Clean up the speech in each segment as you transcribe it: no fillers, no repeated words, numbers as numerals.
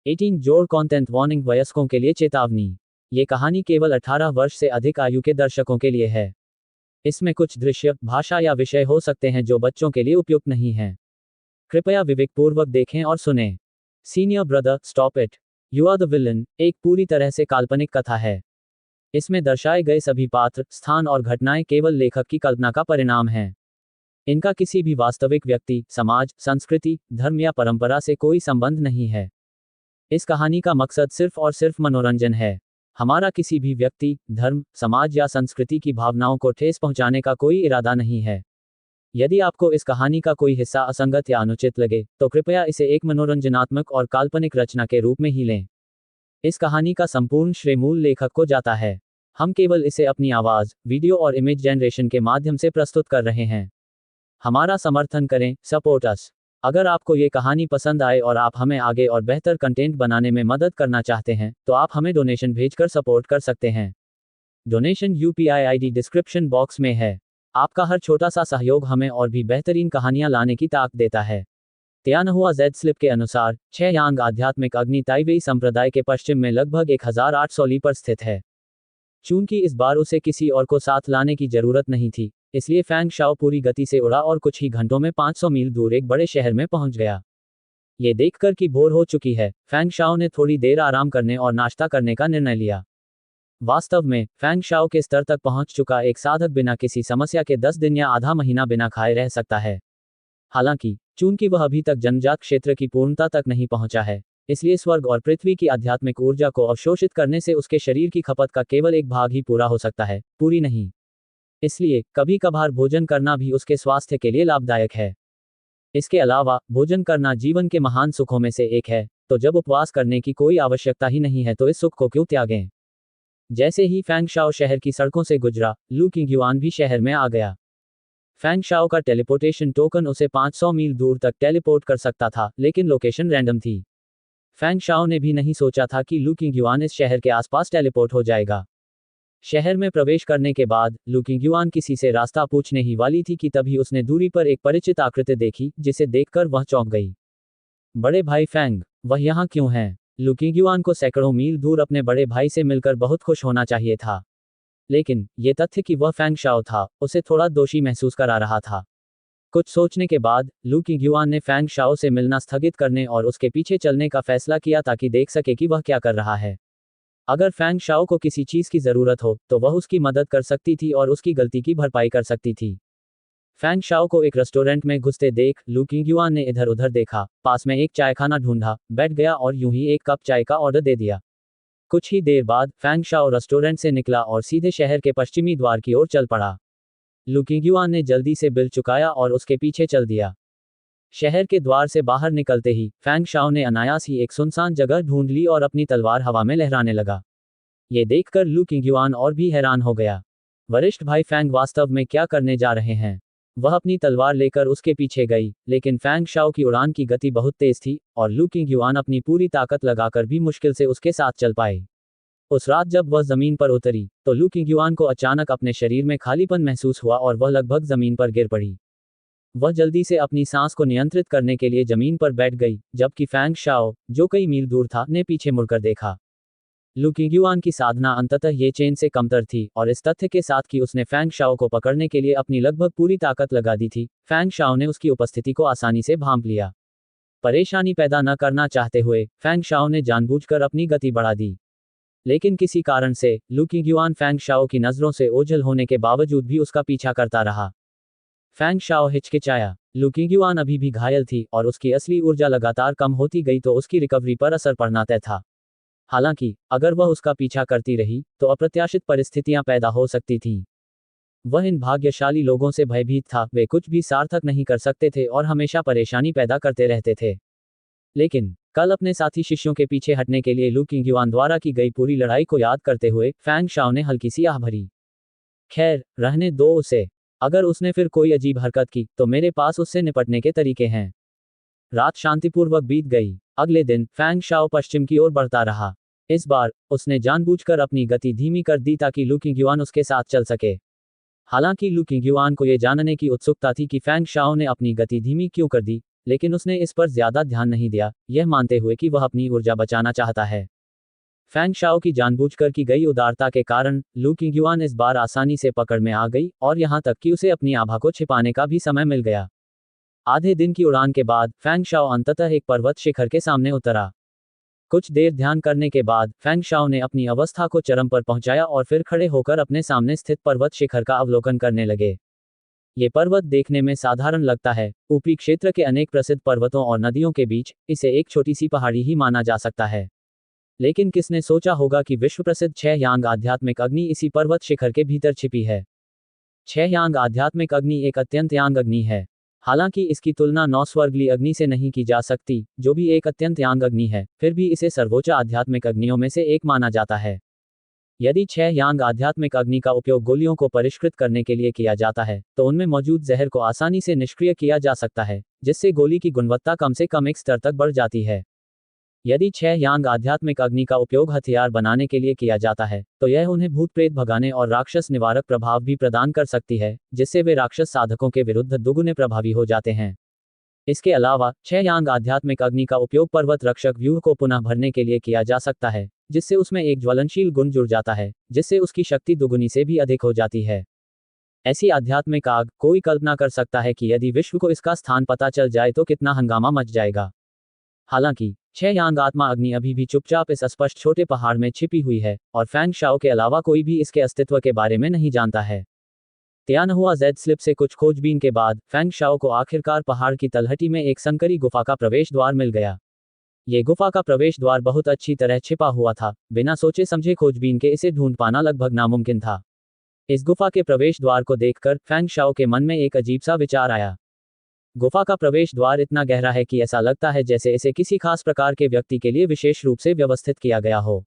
18 जोर content warning वयस्कों के लिए चेतावनी। ये कहानी केवल 18 वर्ष से अधिक आयु के दर्शकों के लिए है। इसमें कुछ दृश्य, भाषा या विषय हो सकते हैं जो बच्चों के लिए उपयुक्त नहीं हैं। कृपया विवेकपूर्वक देखें और सुनें। Senior brother, stop it. You are the villain एक पूरी तरह से काल्पनिक कथा है। इसमें दर्शाए गए सभी पात्र, स्थान और घटनाएं केवल लेखक की कल्पना का परिणाम हैं। इनका किसी भी वास्तविक व्यक्ति, समाज, संस्कृति, धर्म या परंपरा से कोई संबंध नहीं है। इस कहानी का मकसद सिर्फ और सिर्फ मनोरंजन है। हमारा किसी भी व्यक्ति, धर्म, समाज या संस्कृति की भावनाओं को ठेस पहुंचाने का कोई इरादा नहीं है। यदि आपको इस कहानी का कोई हिस्सा असंगत या अनुचित लगे, तो कृपया इसे एक मनोरंजनात्मक और काल्पनिक रचना के रूप में ही लें। इस कहानी का संपूर्ण श्रेय मूल लेखक को जाता है। हम केवल इसे अपनी आवाज, वीडियो और इमेज जनरेशन के माध्यम से प्रस्तुत कर रहे हैं। हमारा समर्थन करें, सपोर्ट अस। अगर आपको ये कहानी पसंद आए और आप हमें आगे और बेहतर कंटेंट बनाने में मदद करना चाहते हैं, तो आप हमें डोनेशन भेजकर सपोर्ट कर सकते हैं। Donation UPI ID description box में है। आपका हर छोटा सा सहयोग हमें और भी बेहतरीन कहानियां लाने की ताकत देता है। त्यानहुआ जेड स्लिप के अनुसार, 6 यांग आध्यात्मिक अग्नि ताइवेई संप्रदाय के पश्चिम में लगभग 1800 ली पर स्थित है। चूंकि इस बार उसे किसी और को साथ लाने की जरूरत नहीं थी, इसलिए फैंग शाओ पूरी गति से उड़ा और कुछ ही घंटों में 500 मील दूर एक बड़े शहर में पहुंच गया। ये देखकर कि भोर हो चुकी है, फैंग शाओ ने थोड़ी देर आराम करने और नाश्ता करने का निर्णय लिया। वास्तव में, फैंग शाओ के स्तर तक पहुंच चुका एक साधक बिना किसी समस्या के 10 दिन या आधा महीना बिना खाए रह सकता है। हालांकि, चूंकि वह अभी तक जन्मजात क्षेत्र की पूर्णता तक नहीं पहुंचा है, इसलिए स्वर्ग और पृथ्वी की आध्यात्मिक ऊर्जा को अवशोषित करने से उसके शरीर की खपत का केवल एक भाग ही पूरा हो सकता है, पूरी नहीं। इसलिए, कभी कभार भोजन करना भी उसके स्वास्थ्य के लिए लाभदायक है। इसके अलावा, भोजन करना जीवन के महान सुखों में से एक है, तो जब उपवास करने की कोई आवश्यकता ही नहीं है तो इस सुख को क्यों त्यागें? जैसे ही फैंग शाओ शहर की सड़कों से गुजरा, लू किंगयुआन भी शहर में आ गया। फैंग शाओ का टेलीपोर्टेशन टोकन उसे 500 मील दूर तक टेलीपोर्ट कर सकता था, लेकिन लोकेशन रैंडम थी। फैंग शाओ ने भी नहीं सोचा था कि लू किंगयुआन इस शहर के आसपास टेलीपोर्ट हो जाएगा। शहर में प्रवेश करने के बाद, लू किंगयुआन किसी से रास्ता पूछने ही वाली थी कि तभी उसने दूरी पर एक परिचित आकृति देखी, जिसे देखकर वह चौंक गई। बड़े भाई फैंग, वह यहाँ क्यों है? लू किंगयुआन को सैकड़ों मील दूर अपने बड़े भाई से मिलकर बहुत खुश होना चाहिए था। लेकिन, ये तथ्य कि वह फैंग शाओ था, उसे थोड़ा दोषी महसूस करा रहा था। कुछ सोचने के बाद, लू किंगयुआन ने फैंग शाओ से मिलना स्थगित करने और उसके पीछे चलने का फैसला किया ताकि देख सके कि वह क्या कर रहा है। अगर फैंग शाओ को किसी चीज की जरूरत हो, तो वह उसकी मदद कर सकती थी और उसकी गलती की भरपाई कर सकती थी। फैंग शाओ को एक रेस्टोरेंट में घुसते देख, लू किंगयुआन ने इधर उधर देखा, पास में एक चायखाना ढूंढा, बैठ गया और यूं ही एक कप चाय का ऑर्डर दे दिया। कुछ ही देर बाद, फैंग शाओ रेस्टोरेंट से निकला और सीधे शहर के पश्चिमी द्वार की ओर चल पड़ा। लू किंगयुआन ने जल्दी से बिल चुकाया और उसके पीछे चल दिया। शहर के द्वार से बाहर निकलते ही, फैंग शाओ ने अनायास ही एक सुनसान जगह ढूंढ ली और अपनी तलवार हवा में लहराने लगा। ये देखकर लू किंगयुआन और भी हैरान हो गया। वरिष्ठ भाई फैंग वास्तव में क्या करने जा रहे हैं? वह अपनी तलवार लेकर उसके पीछे गई, लेकिन फैंग शाओ की उड़ान की गति बहुत तेज थी, और लू किंगयुआन अपनी पूरी ताकत लगाकर भी मुश्किल से उसके साथ चल पाए। उस रात जब वह जमीन पर उतरी, तो लू किंगयुआन को अचानक अपने शरीर में खालीपन महसूस हुआ और वह लगभग जमीन पर गिर पड़ी। वह जल्दी से अपनी सांस को नियंत्रित करने के लिए जमीन पर बैठ गई, जबकि फैंग शाओ, जो कई मील दूर था, ने पीछे मुड़कर देखा। लू किंगयुआन की साधना अंततः ये चेन से कमतर थी, और इस तथ्य के साथ कि उसने फैंग शाओ को पकड़ने के लिए अपनी लगभग पूरी ताकत लगा दी थी, फैंग शाओ ने उसकी उपस्थिति को आसानी से भांप लिया। परेशानी पैदा न करना चाहते हुए, फैंग शाओ ने जानबूझकर अपनी गति बढ़ा दी। लेकिन किसी कारण से, लू किंगयुआन फैंग शाओ की नजरों से ओझल होने के बावजूद भी उसका पीछा करता रहा। फैंग शाओ हिचकिचाया। लू किंगयुआन अभी भी घायल थी, और उसकी असली ऊर्जा लगातार कम होती गई तो उसकी रिकवरी पर असर पड़ना तय था। हालांकि, अगर वह उसका पीछा करती रही, तो अप्रत्याशित परिस्थितियां पैदा हो सकती थीं। वह इन भाग्यशाली लोगों से भयभीत था, वे कुछ भी सार्थक नहीं कर सकते थे और हमेशा परेशानी पैदा करते रहते थे। लेकिन, कल अपने साथी शिष्यों के पीछे हटने के लिए लू किंगयुआन द्वारा की गई पूरी लड़ाई को याद करते हुए, फैंग शाओ ने हल्की सी आह भरी। खैर, रहने दो उसे। अगर उसने फिर कोई अजीब हरकत की, तो मेरे पास उससे निपटने के तरीके हैं। रात शांतिपूर्वक बीत गई। अगले दिन, फैंग शाओ पश्चिम की ओर बढ़ता रहा। इस बार, उसने जानबूझकर अपनी गति धीमी कर दी ताकि लू किंगयुआन उसके साथ चल सके। हालांकि लू किंगयुआन को यह जानने की उत्सुकता थी कि फैंग शाओ ने अपनी गति धीमी क्यों कर दी, लेकिन उसने इस पर ज्यादा ध्यान नहीं दिया, यह मानते हुए कि वह अपनी ऊर्जा बचाना चाहता है। फैंग शाओ की जानबूझकर की गई उदारता के कारण लू किंगयुआन इस बार आसानी से पकड़ में आ गई, और यहां तक कि उसे अपनी आभा को छिपाने का भी समय मिल गया। आधे दिन की उड़ान के बाद फैंग शाओ अंततः एक पर्वत शिखर के सामने उतरा। कुछ देर ध्यान करने के बाद फैंग शाओ ने अपनी अवस्था को चरम पर पहुंचाया और फिर खड़े होकर अपने सामने स्थित पर्वत शिखर का अवलोकन करने लगे। ये पर्वत देखने में साधारण लगता है, ऊपरी क्षेत्र के अनेक प्रसिद्ध पर्वतों और नदियों के बीच इसे एक छोटी सी पहाड़ी ही माना जा सकता है। लेकिन किसने सोचा होगा कि विश्व प्रसिद्ध छह यांग आध्यात्मिक अग्नि इसी पर्वत शिखर के भीतर छिपी है। छह यांग आध्यात्मिक अग्नि एक अत्यंत यांग अग्नि है। हालांकि इसकी तुलना 9 स्वर्गीय अग्नि से नहीं की जा सकती, जो भी एक अत्यंत यांग अग्नि है, फिर भी इसे सर्वोच्च आध्यात्मिक अग्नियों में से एक माना जाता है। यदि 6 यांग आध्यात्मिक अग्नि का उपयोग गोलियों को परिष्कृत करने के लिए किया जाता है, तो उनमें मौजूद जहर को आसानी से निष्क्रिय किया जा सकता है, जिससे गोली की गुणवत्ता कम से कम एक स्तर तक बढ़ जाती है। यदि 6 यांग आध्यात्मिक अग्नि का उपयोग हथियार बनाने के लिए किया जाता है, तो यह उन्हें भूत प्रेत भगाने और राक्षस निवारक प्रभाव भी प्रदान कर सकती है, जिससे वे राक्षस साधकों के विरुद्ध दुगुने प्रभावी हो जाते हैं। इसके अलावा 6 यांग आध्यात्मिक अग्नि का उपयोग पर्वत रक्षक व्यूह को पुनः भरने के लिए किया जा सकता है, जिससे उसमें एक ज्वलनशील गुण जुड़ जाता है, जिससे उसकी शक्ति दुगुनी से भी अधिक हो जाती है। ऐसी आध्यात्मिक आग, कोई कल्पना कर सकता है कि यदि विश्व को इसका स्थान पता चल जाए तो कितना हंगामा मच जाएगा। हालांकि 6 यांग आत्मा अग्नि अभी भी चुपचाप इस अस्पष्ट छोटे पहाड़ में छिपी हुई है, और फैंग शाओ के अलावा कोई भी इसके अस्तित्व के बारे में नहीं जानता है। तियानहुआ जेड स्लिप से कुछ खोजबीन के बाद फैंग शाओ को आखिरकार पहाड़ की तलहटी में एक संकरी गुफा का प्रवेश द्वार मिल गया। ये गुफा का प्रवेश द्वार बहुत अच्छी तरह छिपा हुआ था, बिना सोचे समझे खोजबीन के इसे ढूंढ पाना लगभग नामुमकिन था। इस गुफा के प्रवेश द्वार को देखकर फैंग शाओ के मन में एक अजीब सा विचार आया। गुफा का प्रवेश द्वार इतना गहरा है कि ऐसा लगता है जैसे इसे किसी खास प्रकार के व्यक्ति के लिए विशेष रूप से व्यवस्थित किया गया हो।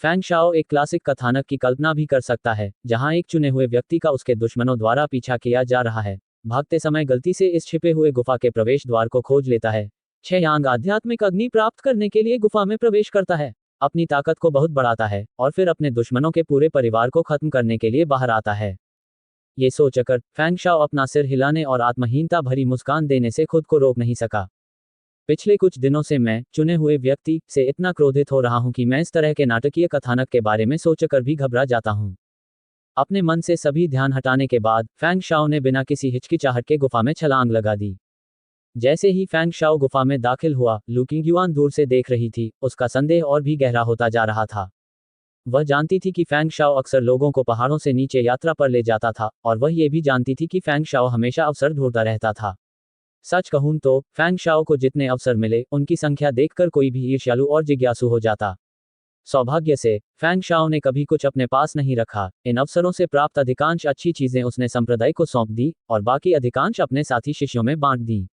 फैंग शाओ एक क्लासिक कथानक की कल्पना भी कर सकता है, जहां एक चुने हुए व्यक्ति का उसके दुश्मनों द्वारा पीछा किया जा रहा है, भागते समय गलती से इस छिपे हुए गुफा के प्रवेश द्वार को खोज लेता है, 6 यांग आध्यात्मिक अग्नि प्राप्त करने के लिए गुफा में प्रवेश करता है, अपनी ताकत को बहुत बढ़ाता है, और फिर अपने दुश्मनों के पूरे परिवार को खत्म करने के लिए बाहर आता है। ये सोचकर फैंग शाओ अपना सिर हिलाने और आत्महीनता भरी मुस्कान देने से खुद को रोक नहीं सका। पिछले कुछ दिनों से मैं चुने हुए व्यक्ति से इतना क्रोधित हो रहा हूं कि मैं इस तरह के नाटकीय कथानक के बारे में सोचकर भी घबरा जाता हूं। अपने मन से सभी ध्यान हटाने के बाद फैंग शाओ ने बिना किसी हिचकिचाहट के गुफा में छलांग लगा दी। जैसे ही फैंग शाओ गुफा में दाखिल हुआ, लू किंगयुआन दूर से देख रही थी, उसका संदेह और भी गहरा होता जा रहा था। वह जानती थी कि फैंग शाओ अक्सर लोगों को पहाड़ों से नीचे यात्रा पर ले जाता था, और वह ये भी जानती थी कि फैंग शाओ हमेशा अवसर ढूंढता रहता था। सच कहूं तो फैंग शाओ को जितने अवसर मिले, उनकी संख्या देखकर कोई भी ईर्ष्यालु और जिज्ञासु हो जाता। सौभाग्य से फैंग शाओ ने कभी कुछ अपने पास नहीं रखा। इन अवसरों से प्राप्त अधिकांश अच्छी चीजें उसने संप्रदाय को सौंप दी, और बाकी अधिकांश अपने साथी शिष्यों में बांट दी।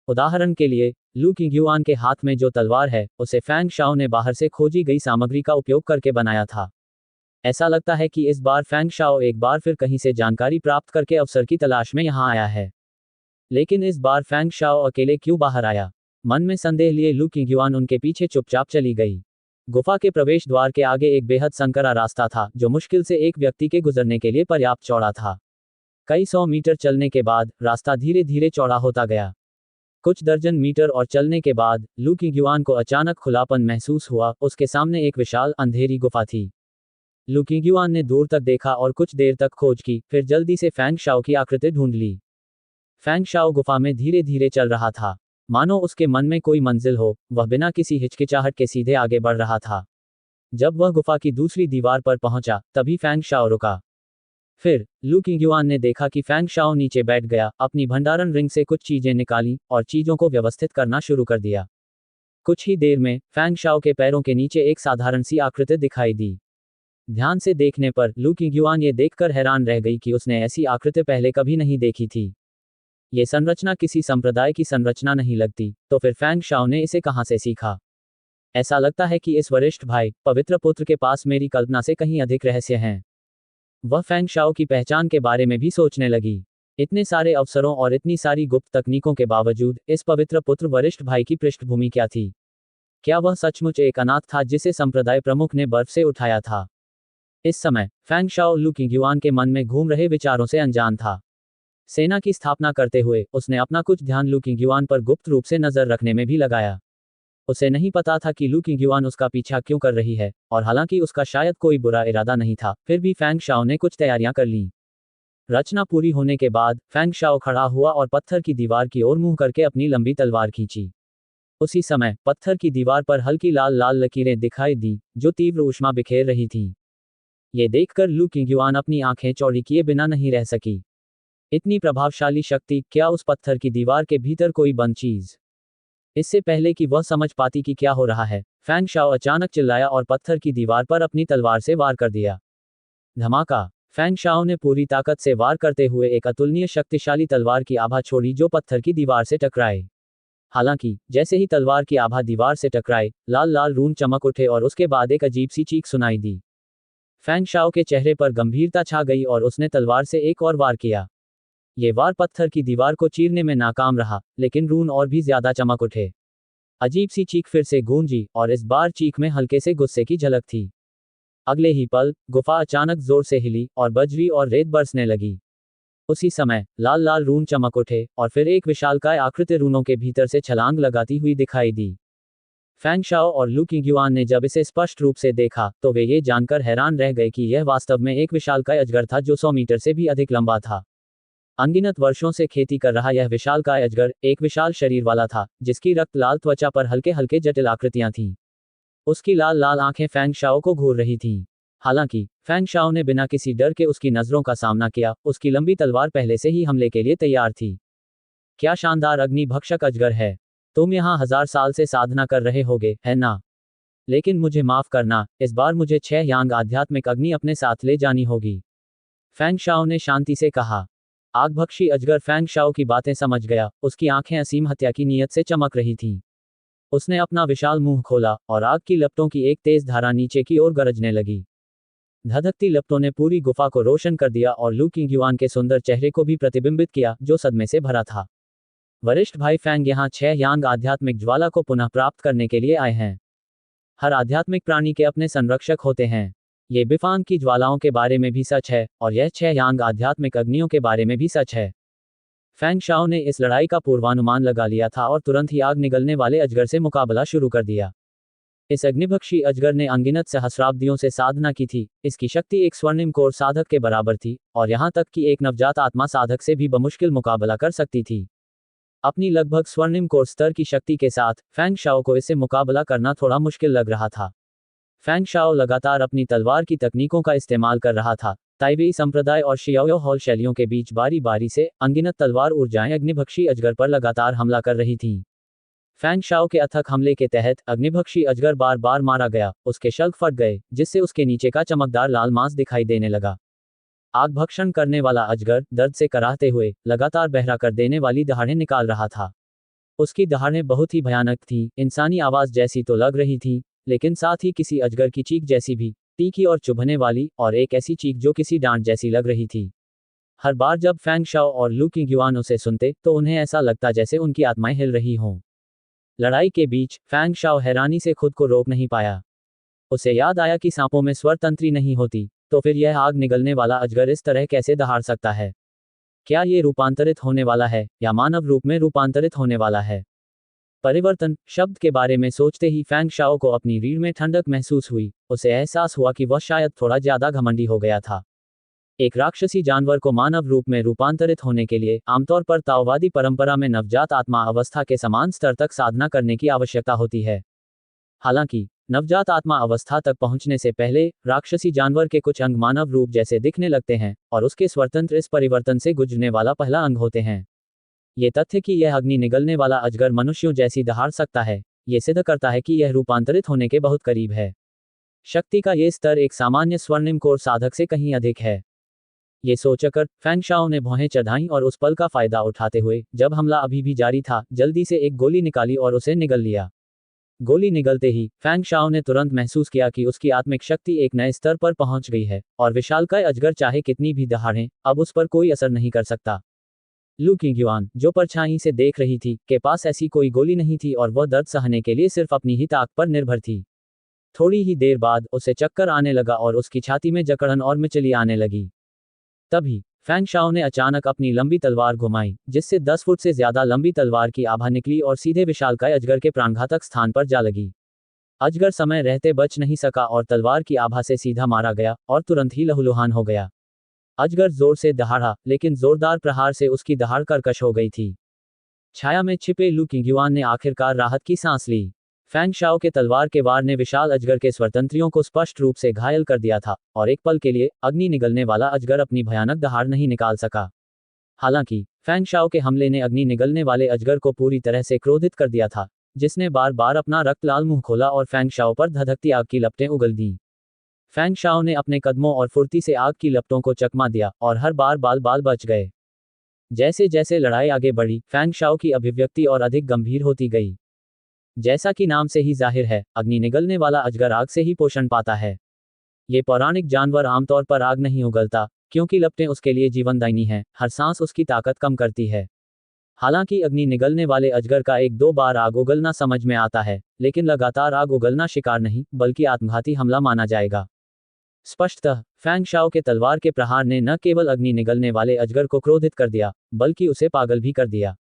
उदाहरण के लिए, लू किंगयुआन के हाथ में जो तलवार है, उसे फैंग शाओ ने बाहर से खोजी गई सामग्री का उपयोग करके बनाया था। ऐसा लगता है कि इस बार फैंग शाओ एक बार फिर कहीं से जानकारी प्राप्त करके अवसर की तलाश में यहां आया है। लेकिन इस बार फैंग शाओ अकेले क्यों बाहर आया? मन में संदेह लिए लू किंगयुआन उनके पीछे चुपचाप चली गई। गुफा के प्रवेश द्वार के आगे एक बेहद संकरा रास्ता था, जो मुश्किल से एक व्यक्ति के गुजरने के लिए पर्याप्त चौड़ा था। कई 100 मीटर चलने के बाद रास्ता धीरे धीरे चौड़ा होता गया। कुछ दर्जन मीटर और चलने के बाद लू किंगयुआन को अचानक खुलापन महसूस हुआ। उसके सामने एक विशाल अंधेरी गुफा थी। लू किंगयुआन ने दूर तक देखा और कुछ देर तक खोज की, फिर जल्दी से फैंग शाओ की आकृति ढूंढ ली। फैंग शाओ गुफा में धीरे धीरे चल रहा था, मानो उसके मन में कोई मंजिल हो। वह बिना किसी हिचकिचाहट के सीधे आगे बढ़ रहा था। जब वह गुफा की दूसरी दीवार पर पहुंचा, तभी फैंग शाओ रुका। फिर लू किंगयुआन ने देखा कि फैंग शाओ नीचे बैठ गया, अपनी भंडारण रिंग से कुछ चीजें निकाली और चीजों को व्यवस्थित करना शुरू कर दिया। कुछ ही देर में फैंग शाओ के पैरों के नीचे एक साधारण सी आकृति दिखाई दी। ध्यान से देखने पर लू किंगयुआन ये देखकर हैरान रह गई कि उसने ऐसी आकृति पहले कभी नहीं देखी थी। ये संरचना किसी संप्रदाय की संरचना नहीं लगती, तो फिर फैंग शाओ ने इसे कहां से सीखा? ऐसा लगता है कि इस वरिष्ठ भाई, पवित्र पुत्र के पास मेरी कल्पना से कहीं अधिक रहस्य हैं। वह फैंग शाओ की पहचान के बारे में भी सोचने लगी। इतने सारे अवसरों और इतनी सारी गुप्त तकनीकों के बावजूद इस पवित्र पुत्र वरिष्ठ भाई की पृष्ठभूमि क्या थी? क्या वह सचमुच एक अनाथ था जिसे संप्रदाय प्रमुख ने बर्फ से उठाया था? इस समय फैंग शाओ लू किंगयुआन के मन में घूम रहे विचारों से अनजान था। सेना की स्थापना करते हुए उसने अपना कुछ ध्यान लू किंगयुआन पर गुप्त रूप से नजर रखने में भी लगाया। उसे नहीं पता था कि लू किंगयुआन उसका पीछा क्यों कर रही है, और हालांकि उसका शायद कोई बुरा इरादा नहीं था, फिर भी फैंग शाओ ने कुछ तैयारियां कर लीं। रचना पूरी होने के बाद फैंग शाओ खड़ा हुआ और पत्थर की दीवार की ओर मुंह करके अपनी लंबी तलवार खींची। उसी समय पत्थर की दीवार पर हल्की लाल लाल लकीरें दिखाई दी, जो तीव्र ऊष्मा बिखेर रही थीं। ये देखकर लू किंगयुआन अपनी आंखें चौड़ी किए बिना नहीं रह सकी। इतनी प्रभावशाली शक्ति, क्या उस पत्थर की दीवार के भीतर कोई बंद चीज? इससे पहले कि वह समझ पाती कि क्या हो रहा है, फैंग शाओ अचानक चिल्लाया और पत्थर की दीवार पर अपनी तलवार से वार कर दिया। धमाका! फैंग शाओ ने पूरी ताकत से वार करते हुए एक अतुलनीय शक्तिशाली तलवार की आभा छोड़ी जो पत्थर की दीवार से टकराए। हालांकि जैसे ही तलवार की आभा दीवार से टकराए, लाल लाल रून चमक उठे और उसके बाद एक अजीब सी चीख सुनाई दी। फैंग शाओ के चेहरे पर गंभीरता छा गई और उसने तलवार से एक और वार किया। ये वार पत्थर की दीवार को चीरने में नाकाम रहा, लेकिन रून और भी ज्यादा चमक उठे। अजीब सी चीख फिर से गूंजी, और इस बार चीख में हल्के से गुस्से की झलक थी। अगले ही पल गुफा अचानक जोर से हिली और बजरी और रेत बरसने लगी। उसी समय लाल लाल रून चमक उठे और फिर एक विशालकाय आकृति रूनों के भीतर से छलांग लगाती हुई दिखाई दी। फैंग शाओ और लू किंगयुआन ने जब इसे स्पष्ट रूप से देखा तो वे ये जानकर हैरान रह गए कि यह वास्तव में एक विशालकाय अजगर था जो 100 मीटर से भी अधिक लंबा था। अनगिनत वर्षों से खेती कर रहा यह विशालकाय अजगर एक विशाल शरीर वाला था, जिसकी रक्त लाल त्वचा पर हल्के हल्के जटिल आकृतियां थीं। उसकी लाल लाल आंखें फैंग शाओ को घूर रही थीं। हालांकि फैंग शाओ ने बिना किसी डर के उसकी नजरों का सामना किया, उसकी लंबी तलवार पहले से ही हमले के लिए तैयार थी। क्या शानदार अग्नि भक्षक अजगर है! तुम यहाँ 1000 साल से साधना कर रहे होगे, है ना? लेकिन मुझे माफ करना, इस बार मुझे 6 यांग आध्यात्मिक अग्नि अपने साथ ले जानी होगी। फैंग शाओ ने शांति से कहा। आगभक्षी अजगर फैंग शाओ की बातें समझ गया, उसकी आंखें असीम हत्या की नीयत से चमक रही थीं। उसने अपना विशाल मुंह खोला और आग की लपटों की एक तेज धारा नीचे की ओर गरजने लगी। धधकती लपटों ने पूरी गुफा को रोशन कर दिया और लू किंगयुआन के सुंदर चेहरे को भी प्रतिबिंबित किया, जो सदमे से भरा था। वरिष्ठ भाई फैंग यहाँ 6 यांग आध्यात्मिक ज्वाला को पुनः प्राप्त करने के लिए आए हैं। हर आध्यात्मिक प्राणी के अपने संरक्षक होते हैं। ये बिफांग की ज्वालाओं के बारे में भी सच है, और यह 6 यांग आध्यात्मिक अग्नियों के बारे में भी सच है। फैंग शाओ ने इस लड़ाई का पूर्वानुमान लगा लिया था और तुरंत ही आग निगलने वाले अजगर से मुकाबला शुरू कर दिया। इस अग्निभक्षी अजगर ने अनगिनत सहस्राब्दियों से साधना की थी, इसकी शक्ति एक स्वर्णिम कोर साधक के बराबर थी, और यहाँ तक कि एक नवजात आत्मा साधक से भी बमुश्किल मुकाबला कर सकती थी। अपनी लगभग स्वर्णिम कोर स्तर की शक्ति के साथ फैंग शाओ को इससे मुकाबला करना थोड़ा मुश्किल लग रहा था। फैंग शाओ लगातार अपनी तलवार की तकनीकों का इस्तेमाल कर रहा था। ताइबेई संप्रदाय और शियाओ हॉल शैलियों के बीच बारी बारी से अनगिनत तलवार ऊर्जाएं अग्निभक्षी अजगर पर लगातार हमला कर रही थीं। फैंग शाओ के अथक हमले के तहत अग्निभक्षी अजगर बार बार मारा गया, उसके शल्क फट गए, जिससे उसके नीचे का चमकदार लाल मांस दिखाई देने लगा। आग भक्षण करने वाला अजगर दर्द से कराहते हुए लगातार बहरा कर देने वाली दहाड़ें निकाल रहा था। उसकी दहाड़ें बहुत ही भयानक थीं, इंसानी आवाज जैसी तो लग रही थी, लेकिन साथ ही किसी अजगर की चीख जैसी भी, तीखी और चुभने वाली, और एक ऐसी चीख जो किसी डांट जैसी लग रही थी। हर बार जब फैंग शाओ और लू किंगयुआन उसे सुनते तो उन्हें ऐसा लगता जैसे उनकी आत्माएं हिल रही हों। लड़ाई के बीच फैंग शाओ हैरानी से खुद को रोक नहीं पाया। उसे याद आया कि सांपों में स्वर तंत्री नहीं होती, तो फिर यह आग निगलने वाला अजगर इस तरह कैसे दहाड़ सकता है? क्या ये रूपांतरित होने वाला है, या मानव रूप में रूपांतरित होने वाला है? परिवर्तन शब्द के बारे में सोचते ही फैंग शाओ को अपनी रीढ़ में ठंडक महसूस हुई। उसे एहसास हुआ कि वह शायद थोड़ा ज्यादा घमंडी हो गया था। एक राक्षसी जानवर को मानव रूप में रूपांतरित होने के लिए आमतौर पर ताओवादी परंपरा में नवजात आत्मा अवस्था के समान स्तर तक साधना करने की आवश्यकता होती है। हालांकि नवजात आत्मा अवस्था तक पहुंचने से पहले राक्षसी जानवर के कुछ अंग मानव रूप जैसे दिखने लगते हैं, और उसके स्वतंत्र इस परिवर्तन से गुजरने वाला पहला अंग होते हैं। ये तथ्य कि यह अग्नि निगलने वाला अजगर मनुष्यों जैसी दहाड़ सकता है, ये सिद्ध करता है कि यह रूपांतरित होने के बहुत करीब है। शक्ति का ये स्तर एक सामान्य स्वर्णिम कोर साधक से कहीं अधिक है। ये सोचकर फैंग शाओ ने भौहें चढ़ाईं और उस पल का फायदा उठाते हुए, जब हमला अभी भी जारी था, जल्दी से एक गोली निकाली और उसे निगल लिया। गोली निगलते ही फैंग शाओ ने तुरंत महसूस किया कि उसकी आत्मिक शक्ति एक नए स्तर पर पहुंच गई है, और विशालकाय अजगर चाहे कितनी भी दहाड़ें, अब उस पर कोई असर नहीं कर सकता। लू किंगयुआन, जो परछाई से देख रही थी, के पास ऐसी कोई गोली नहीं थी और वह दर्द सहने के लिए सिर्फ अपनी ही ताकत पर निर्भर थी। थोड़ी ही देर बाद उसे चक्कर आने लगा और उसकी छाती में जकड़न और मिचली आने लगी। तभी फैंग शाओ ने अचानक अपनी लंबी तलवार घुमाई, जिससे 10 फुट से ज्यादा लंबी तलवार की आभा निकली और सीधे विशालकाय अजगर के प्राणघातक स्थान पर जा लगी। अजगर समय रहते बच नहीं सका और तलवार की आभा से सीधा मारा गया और तुरंत ही लहूलुहान हो गया। अजगर जोर से दहाड़ा, लेकिन जोरदार प्रहार से उसकी दहाड़ कर्कश हो गई थी। छाया में छिपे लू किंगयुआन ने आखिरकार राहत की सांस ली। फैंग शाओ के तलवार के वार ने विशाल अजगर के स्वतंत्रियों को स्पष्ट रूप से घायल कर दिया था, और एक पल के लिए अग्नि निगलने वाला अजगर अपनी भयानक दहाड़ नहीं निकाल सका। हालांकि फैंग शाओ के हमले ने अग्नि निगलने वाले अजगर को पूरी तरह से क्रोधित कर दिया था, जिसने बार बार अपना रक्त लाल मुंह खोला और फैंग शाओ पर धधकती आग की लपटें उगल दी। फैंग शाओ ने अपने कदमों और फुर्ती से आग की लपटों को चकमा दिया और हर बार बाल बाल बच गए। जैसे जैसे लड़ाई आगे बढ़ी, फैंग शाओ की अभिव्यक्ति और अधिक गंभीर होती गई। जैसा कि नाम से ही जाहिर है, अग्नि निगलने वाला अजगर आग से ही पोषण पाता है। ये पौराणिक जानवर आमतौर पर आग नहीं उगलता, क्योंकि लपटें उसके लिए जीवनदायिनी हैं, हर सांस उसकी ताकत कम करती है। हालांकि अग्नि निगलने वाले अजगर का एक दो बार आग उगलना समझ में आता है, लेकिन लगातार आग उगलना शिकार नहीं, बल्कि आत्मघाती हमला माना जाएगा। स्पष्टतः फैंग शाओ के तलवार के प्रहार ने न केवल अग्नि निगलने वाले अजगर को क्रोधित कर दिया, बल्कि उसे पागल भी कर दिया।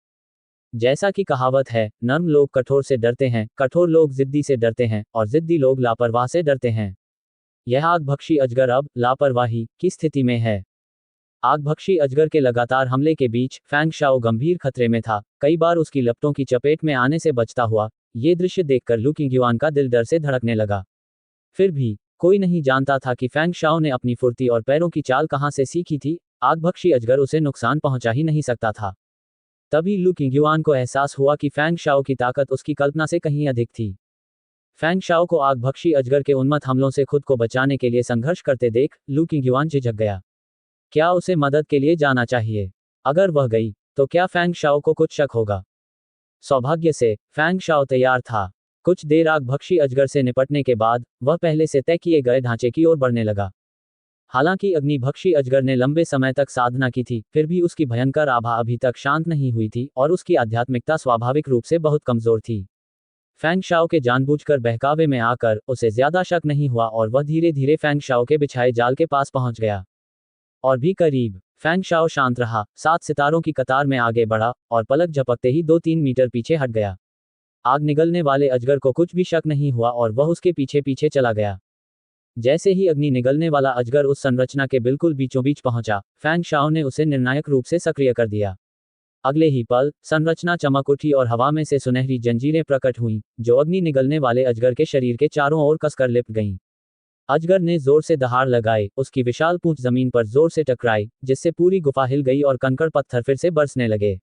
जैसा कि कहावत है, नर्म लोग कठोर से डरते हैं, कठोर लोग जिद्दी से डरते हैं, और जिद्दी लोग लापरवाह से डरते हैं। यह आगभक्षी अजगर अब लापरवाही की स्थिति में है। आगभक्षी अजगर के लगातार हमले के बीच फैंग शाओ गंभीर खतरे में था, कई बार उसकी लपटों की चपेट में आने से बचता हुआ। ये दृश्य देखकर लू किंगयुआन का दिल डर से धड़कने लगा। फिर भी कोई नहीं जानता था कि फैंग शाओ ने अपनी फुर्ती और पैरों की चाल कहां से सीखी थी। आगभक्षी अजगर उसे नुकसान पहुंचा ही नहीं सकता था। तभी लू किंगयुआन को एहसास हुआ कि फैंग शाओ की ताकत उसकी कल्पना से कहीं अधिक थी। फैंग शाओ को आगभक्षी अजगर के उन्मत्त हमलों से खुद को बचाने के लिए संघर्ष करते देख लू किंगयुआन झिझक गया। क्या उसे मदद के लिए जाना चाहिए? अगर वह गई, तो क्या फैंग शाओ को कुछ शक होगा? सौभाग्य से फैंग शाओ तैयार था। कुछ देर आगभक्षी अजगर से निपटने के बाद वह पहले से तय किए गए ढांचे की ओर बढ़ने लगा। हालांकि अग्निभक्षी अजगर ने लंबे समय तक साधना की थी, फिर भी उसकी भयंकर आभा अभी तक शांत नहीं हुई थी और उसकी आध्यात्मिकता स्वाभाविक रूप से बहुत कमजोर थी। फैंग शाओ के जानबूझकर बहकावे में आकर उसे ज्यादा शक नहीं हुआ और वह धीरे धीरे फैंग शाओ के बिछाए जाल के पास पहुंच गया। और भी करीब। फैंग शाओ शांत रहा, 7 सितारों की कतार में आगे बढ़ा और पलक झपकते ही 2-3 मीटर पीछे हट गया। आग निगलने वाले अजगर को कुछ भी शक नहीं हुआ और वह उसके पीछे पीछे चला गया। जैसे ही अग्नि निगलने वाला अजगर उस संरचना के बिल्कुल बीचों बीच पहुंचा, फैंग शाओ ने उसे निर्णायक रूप से सक्रिय कर दिया। अगले ही पल संरचना चमक उठी और हवा में से सुनहरी जंजीरें प्रकट हुईं, जो अग्नि निगलने वाले अजगर के शरीर के चारों ओर कसकर लिपट गईं। अजगर ने जोर से दहाड़ लगाई, उसकी विशाल पूंछ जमीन पर जोर से टकराई, जिससे पूरी गुफा हिल गई और कंकड़ पत्थर फिर से बरसने लगे।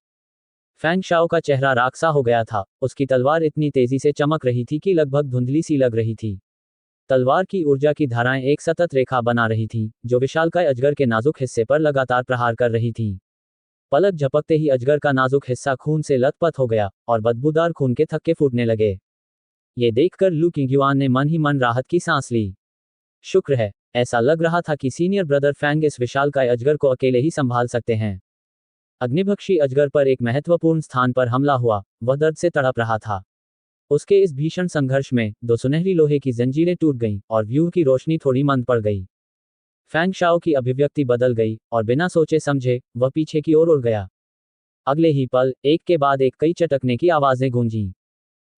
फैंग शाओ का चेहरा राख-सा हो गया था, उसकी तलवार इतनी तेजी से चमक रही थी कि लगभग धुंधली सी लग रही थी। तलवार की ऊर्जा की धाराएं एक सतत रेखा बना रही थीं, जो विशालकाय अजगर के नाजुक हिस्से पर लगातार प्रहार कर रही थीं। पलक झपकते ही अजगर का नाजुक हिस्सा खून से लथपथ हो गया और बदबूदार खून के थक्के फूटने लगे। ये देखकर लू किंगयुआन ने मन ही मन राहत की सांस ली। शुक्र है, ऐसा लग रहा था कि सीनियर ब्रदर फैंग इस विशालकाय अजगर को अकेले ही संभाल सकते हैं। अग्निभक्षी अजगर पर एक महत्वपूर्ण स्थान पर हमला हुआ, वह दर्द से तड़प रहा था। उसके इस भीषण संघर्ष में 2 सुनहरी लोहे की जंजीरें टूट गईं और व्यूह की रोशनी थोड़ी मंद पड़ गई। फैंग शाओ की अभिव्यक्ति बदल गई और बिना सोचे समझे वह पीछे की ओर उड़ गया। अगले ही पल एक के बाद एक कई चटकने की आवाजें गूंजीं।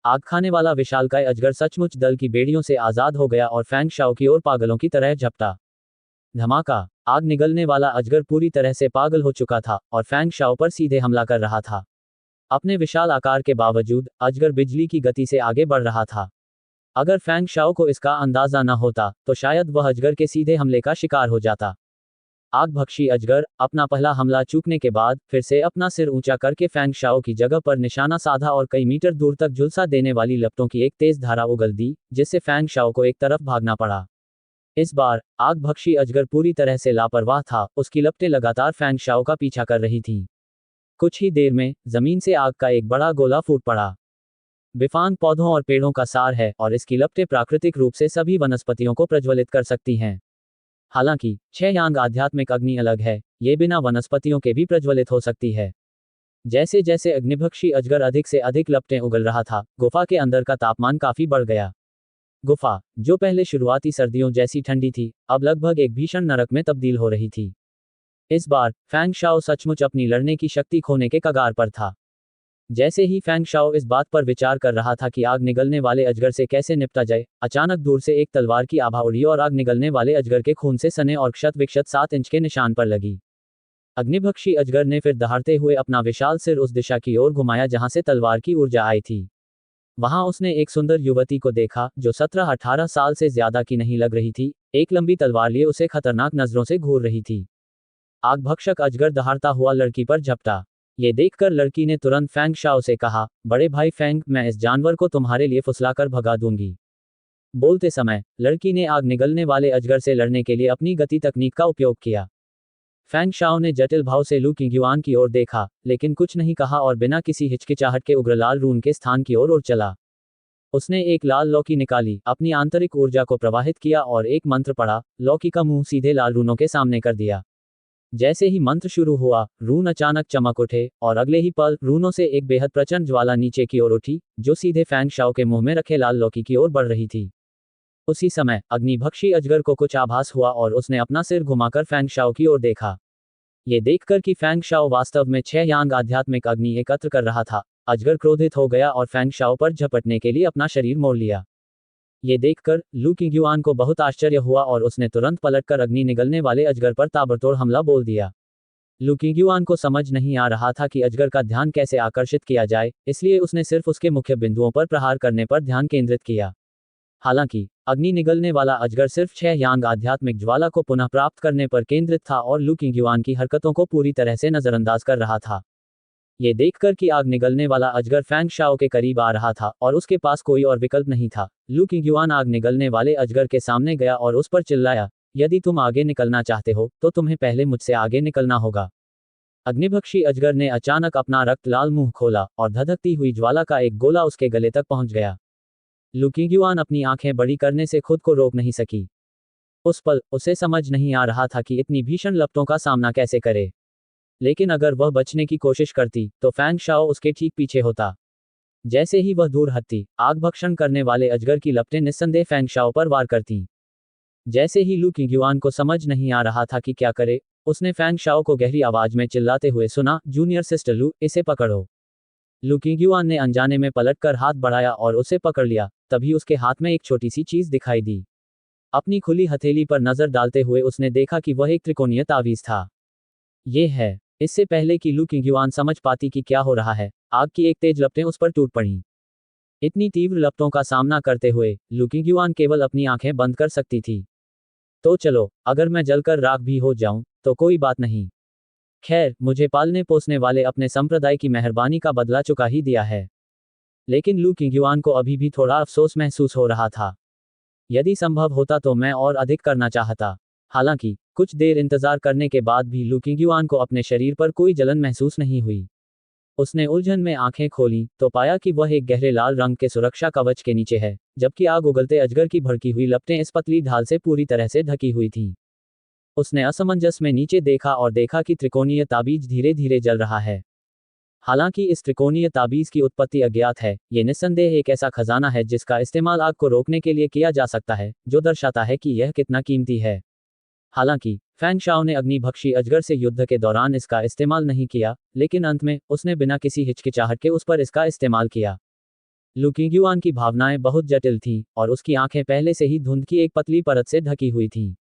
आग खाने वाला विशालकाय अजगर सचमुच दल की बेड़ियों से आजाद हो गया और फैंग शाओ की ओर पागलों की तरह झपटा। धमाका! आग निगलने वाला अजगर पूरी तरह से पागल हो चुका था और फैंग शाओ पर सीधे हमला कर रहा था। अपने विशाल आकार के बावजूद अजगर बिजली की गति से आगे बढ़ रहा था। अगर फैंग शाओ को इसका अंदाजा न होता, तो शायद वह अजगर के सीधे हमले का शिकार हो जाता। आगभक्षी अजगर अपना पहला हमला चूकने के बाद फिर से अपना सिर ऊंचा करके फैंग शाओ की जगह पर निशाना साधा और कई मीटर दूर तक झुलसा देने वाली लपटों की एक तेज धारा उगल दी, जिससे फैंग शाओ को एक तरफ भागना पड़ा। इस बार आगभक्षी अजगर पूरी तरह से लापरवाह था, उसकी लपटें लगातार फैंग शाओ का पीछा कर रही थीं। कुछ ही देर में जमीन से आग का एक बड़ा गोला फूट पड़ा। बिफांग पौधों और पेड़ों का सार है और इसकी लपटें प्राकृतिक रूप से सभी वनस्पतियों को प्रज्वलित कर सकती हैं। हालांकि 6 यांग आध्यात्मिक अग्नि अलग है, ये बिना वनस्पतियों के भी प्रज्वलित हो सकती है। जैसे जैसे अग्निभक्षी अजगर अधिक से अधिक लपटें उगल रहा था, गुफा के अंदर का तापमान काफी बढ़ गया। गुफा, जो पहले शुरुआती सर्दियों जैसी ठंडी थी, अब लगभग एक भीषण नरक में तब्दील हो रही थी। इस बार फैंग शाओ सचमुच अपनी लड़ने की शक्ति खोने के कगार पर था। जैसे ही फैंग शाओ इस बात पर विचार कर रहा था कि आग निगलने वाले अजगर से कैसे निपटा जाए, अचानक दूर से एक तलवार की आभा उड़ी और आग निगलने वाले अजगर के खून से सने और क्षत विक्षत 7 इंच के निशान पर लगी। अग्निभक्षी अजगर ने फिर दहाड़ते हुए अपना विशाल सिर उस दिशा की ओर घुमाया जहां से तलवार की ऊर्जा आई थी। वहां उसने एक सुंदर युवती को देखा जो 17-18 साल से ज्यादा की नहीं लग रही थी, एक लंबी तलवार लिए उसे खतरनाक नजरों से घूर रही थी। आग भक्षक अजगर दहाड़ता हुआ लड़की पर झपटा। ये देखकर लड़की ने तुरंत फैंग शाओ से कहा, बड़े भाई फैंग, मैं इस जानवर को तुम्हारे लिए फुसलाकर भगा दूंगी। बोलते समय लड़की ने आग निगलने वाले अजगर से लड़ने के लिए अपनी गति तकनीक का उपयोग किया। फैंग शाओ ने जटिल भाव से लू किंगयुआन की ओर देखा, लेकिन कुछ नहीं कहा और बिना किसी हिचकिचाहट के उग्र लाल रून के स्थान की ओर उड़ चला। उसने एक लाल लौकी निकाली, अपनी आंतरिक ऊर्जा को प्रवाहित किया और एक मंत्र पढ़ा। लौकी का मुंह सीधे लाल रूनों के सामने कर दिया। जैसे ही मंत्र शुरू हुआ, रून अचानक चमक उठे और अगले ही पल रूनों से एक बेहद प्रचंड ज्वाला नीचे की ओर उठी, जो सीधे फैंग शाओ के मुंह में रखे लाल लौकी की ओर बढ़ रही थी। उसी समय अग्निभक्षी अजगर को कुछ आभास हुआ और उसने अपना सिर घुमाकर फैंग शाओ की ओर देखा। ये देखकर कि फैंग शाओ वास्तव में 6 यांग आध्यात्मिक अग्नि एकत्र कर रहा था, अजगर क्रोधित हो गया और फैंग शाओ पर झपटने के लिए अपना शरीर मोड़ लिया। ये देखकर लू किंगयुआन को बहुत आश्चर्य हुआ और उसने तुरंत पलटकर अग्नि निगलने वाले अजगर पर ताबड़तोड़ हमला बोल दिया। लू किंगयुआन को समझ नहीं आ रहा था कि अजगर का ध्यान कैसे आकर्षित किया जाए, इसलिए उसने सिर्फ उसके मुख्य बिंदुओं पर प्रहार करने पर ध्यान केंद्रित किया। हालांकि अग्नि निगलने वाला अजगर सिर्फ 6 यांग आध्यात्मिक ज्वाला को पुनः प्राप्त करने पर केंद्रित था और लू किंगयुआन की हरकतों को पूरी तरह से नजरअंदाज कर रहा था। ये देखकर कि आग निगलने वाला अजगर फैंग शाओ के करीब आ रहा था और उसके पास कोई और विकल्प नहीं था, लू किंगयुआन आग निगलने वाले अजगर के सामने गया और उस पर चिल्लाया, यदि तुम आगे निकलना चाहते हो तो तुम्हें पहले मुझसे आगे निकलना होगा। अग्निभक्षी अजगर ने अचानक अपना रक्त लाल मुंह खोला और धधकती हुई ज्वाला का एक गोला उसके गले तक पहुंच गया। लू किंगयुआन अपनी आंखें बड़ी करने से खुद को रोक नहीं सकी। उस पल उसे समझ नहीं आ रहा था कि इतनी भीषण लपटों का सामना कैसे करे। लेकिन अगर वह बचने की कोशिश करती तो फैंग शाओ उसके ठीक पीछे होता। जैसे ही वह दूर हटती, आग भक्षण करने वाले अजगर की लपटें निस्संदेह फैंग शाओ पर वार करती। जैसे ही लू किंगयुआन को समझ नहीं आ रहा था कि क्या करे, उसने फैंग शाओ को गहरी आवाज में चिल्लाते हुए सुना, जूनियर सिस्टर लू, इसे पकड़ो। लू किंगयुआन ने अनजाने में पलटकर हाथ बढ़ाया और उसे पकड़ लिया। तभी उसके हाथ में एक छोटी सी चीज दिखाई दी। अपनी खुली हथेली पर नजर डालते हुए उसने देखा कि वह एक त्रिकोणीय तावीज था। ये है। इससे पहले कि लू किंगयुआन समझ पाती कि क्या हो रहा है, आग की एक तेज लपटें उस पर टूट पड़ीं। इतनी तीव्र लपटों का सामना करते हुए लू किंगयुआन केवल अपनी आंखें बंद कर सकती थी। तो चलो, अगर मैं जलकर राख भी हो जाऊं तो कोई बात नहीं। खैर, मुझे पालने पोसने वाले अपने संप्रदाय की मेहरबानी का बदला चुका ही दिया है। लेकिन लू किंगयुआन को अभी भी थोड़ा अफसोस महसूस हो रहा था। यदि संभव होता तो मैं और अधिक करना चाहता। हालांकि कुछ देर इंतजार करने के बाद भी लू किंगयुआन को अपने शरीर पर कोई जलन महसूस नहीं हुई। उसने उलझन में आंखें खोलीं तो पाया कि वह एक गहरे लाल रंग के सुरक्षा कवच के नीचे है, जबकि आग उगलते अजगर की भड़की हुई लपटें इस पतली ढाल से पूरी तरह से ढकी हुई थीं। उसने असमंजस में नीचे देखा और देखा कि त्रिकोणीय ताबीज धीरे धीरे जल रहा है। हालांकि इस त्रिकोणीय ताबीज की उत्पत्ति अज्ञात है, ये निस्संदेह एक ऐसा खजाना है जिसका इस्तेमाल आग को रोकने के लिए किया जा सकता है, जो दर्शाता है कि यह कितना कीमती है। हालांकि फैंग शाओ ने अग्निभक्षी अजगर से युद्ध के दौरान इसका इस्तेमाल नहीं किया, लेकिन अंत में उसने बिना किसी हिचकिचाहट के उस पर इसका इस्तेमाल किया। लू किंगयुआन की भावनाएं बहुत जटिल थीं और उसकी आंखें पहले से ही धुंध की एक पतली परत से ढकी हुई थीं।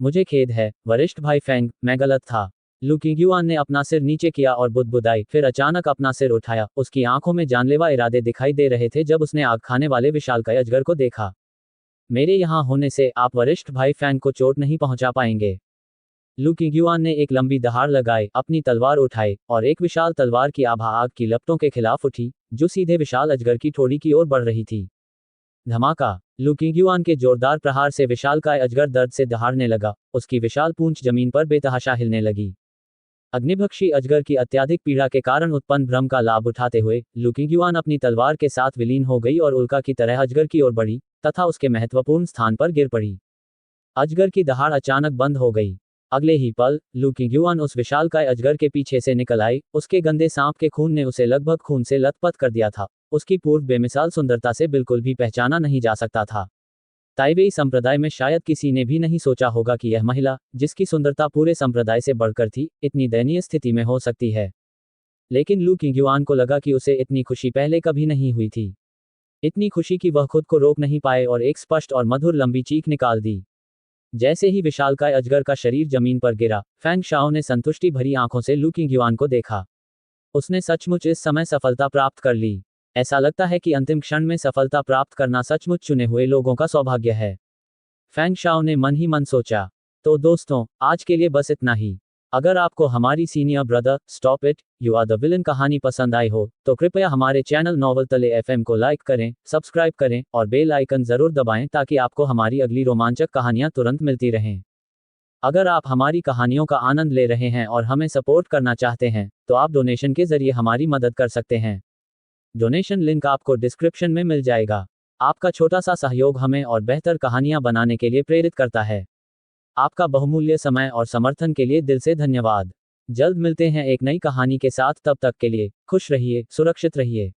मुझे खेद है, वरिष्ठ भाई फैंग, मैं गलत था। लू किंगयुआन ने अपना सिर नीचे किया और बुदबुदाई, फिर अचानक अपना सिर उठाया। उसकी आंखों में जानलेवा इरादे दिखाई दे रहे थे जब उसने आग खाने वाले विशालकाय अजगर को देखा। मेरे यहाँ होने से आप वरिष्ठ भाई फैंग को चोट नहीं पहुंचा पाएंगे। लू किंगयुआन ने एक लंबी दहाड़ लगाई, अपनी तलवार उठाई और एक विशाल तलवार की आभा आग की लपटों के खिलाफ उठी, जो सीधे विशाल अजगर की ठोड़ी की ओर बढ़ रही थी। धमाका! लू किंगयुआन के जोरदार प्रहार से विशालकाय अजगर दर्द से दहाड़ने लगा, उसकी विशाल पूंछ जमीन पर बेतहाशा हिलने लगी। अग्निभक्षी अजगर की अत्यधिक पीड़ा के कारण उत्पन्न भ्रम का लाभ उठाते हुए लू किंगयुआन अपनी तलवार के साथ विलीन हो गई और उल्का की तरह अजगर की ओर बढ़ी तथा उसके महत्वपूर्ण स्थान पर गिर पड़ी। अजगर की दहाड़ अचानक बंद हो गई। अगले ही पल लू किंगयुआन उस विशालकाय अजगर के पीछे से निकल आई। उसके गंदे सांप के खून ने उसे लगभग खून से लथपथ कर दिया था। उसकी पूर्व बेमिसाल सुंदरता से बिल्कुल भी पहचाना नहीं जा सकता था। ताइबेई संप्रदाय में शायद किसी ने भी नहीं सोचा होगा कि यह महिला, जिसकी सुंदरता पूरे संप्रदाय से बढ़कर थी, इतनी दयनीय स्थिति में हो सकती है। लेकिन लू किंगयुआन को लगा कि उसे इतनी खुशी पहले कभी नहीं हुई थी। इतनी खुशी कि वह खुद को रोक नहीं पाए और एक स्पष्ट और मधुर लंबी चीख निकाल दी। जैसे ही विशालकाय अजगर का शरीर जमीन पर गिरा, फैंग शाओ ने संतुष्टि भरी आंखों से लू किंगयुआन को देखा। उसने सचमुच इस समय सफलता प्राप्त कर ली। ऐसा लगता है कि अंतिम क्षण में सफलता प्राप्त करना सचमुच चुने हुए लोगों का सौभाग्य है, फैंग शाओ ने मन ही मन सोचा। तो दोस्तों, आज के लिए बस इतना ही। अगर आपको हमारी senior brother stop it you are the villain कहानी पसंद आई हो तो कृपया हमारे चैनल नॉवल तले एफएम को लाइक करें, सब्सक्राइब करें और बेल आइकन जरूर दबाएं ताकि आपको हमारी अगली रोमांचक कहानियां तुरंत मिलती रहें। अगर आप हमारी कहानियों का आनंद ले रहे हैं और हमें सपोर्ट करना चाहते हैं तो आप डोनेशन के जरिए हमारी मदद कर सकते हैं। डोनेशन लिंक आपको डिस्क्रिप्शन में मिल जाएगा। आपका छोटा सा सहयोग हमें और बेहतर कहानियां बनाने के लिए प्रेरित करता है। आपका बहुमूल्य समय और समर्थन के लिए दिल से धन्यवाद। जल्द मिलते हैं एक नई कहानी के साथ, तब तक के लिए खुश रहिए, सुरक्षित रहिए।